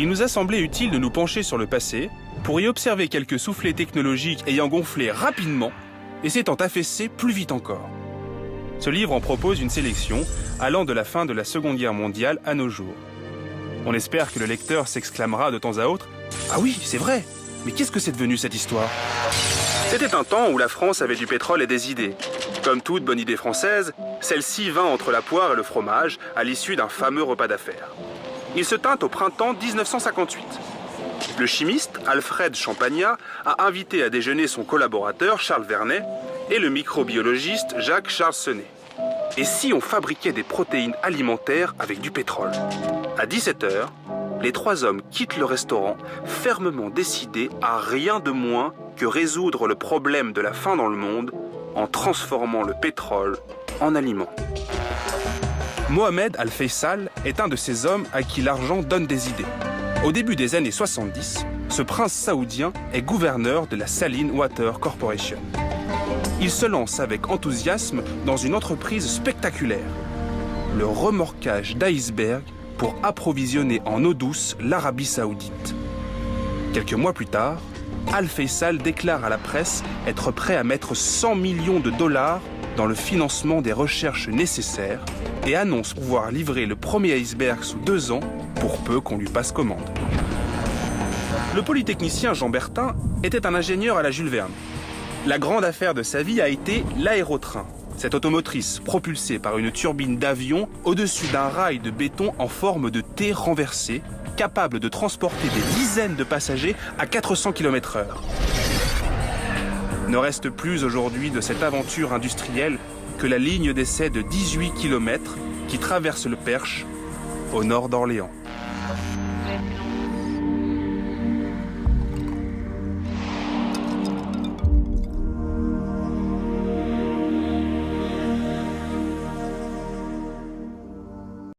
Il nous a semblé utile de nous pencher sur le passé pour y observer quelques soufflets technologiques ayant gonflé rapidement et s'étant affaissés plus vite encore. Ce livre en propose une sélection allant de la fin de la Seconde Guerre mondiale à nos jours. On espère que le lecteur s'exclamera de temps à autre « Ah oui, c'est vrai, mais qu'est-ce que c'est devenu cette histoire ?» C'était un temps où la France avait du pétrole et des idées. Comme toute bonne idée française, celle-ci vint entre la poire et le fromage à l'issue d'un fameux repas d'affaires. Il se tint au printemps 1958. Le chimiste Alfred Champagnat a invité à déjeuner son collaborateur Charles Vernet et le microbiologiste Jacques Charles Senet. Et si on fabriquait des protéines alimentaires avec du pétrole? À 17h, les trois hommes quittent le restaurant, fermement décidés à rien de moins que résoudre le problème de la faim dans le monde en transformant le pétrole en aliment. Mohamed Al-Faisal est un de ces hommes à qui l'argent donne des idées. Au début des années 70, ce prince saoudien est gouverneur de la Saline Water Corporation. Il se lance avec enthousiasme dans une entreprise spectaculaire, le remorquage d'icebergs pour approvisionner en eau douce l'Arabie saoudite. Quelques mois plus tard, Al-Faisal déclare à la presse être prêt à mettre 100 millions de dollars dans le financement des recherches nécessaires et annonce pouvoir livrer le premier iceberg sous 2 ans pour peu qu'on lui passe commande. Le polytechnicien Jean Bertin était un ingénieur à la Jules Verne. La grande affaire de sa vie a été l'aérotrain, cette automotrice propulsée par une turbine d'avion au-dessus d'un rail de béton en forme de T renversé, capable de transporter des dizaines de passagers à 400 km/h. Ne reste plus aujourd'hui de cette aventure industrielle que la ligne d'essai de 18 km qui traverse le Perche au nord d'Orléans.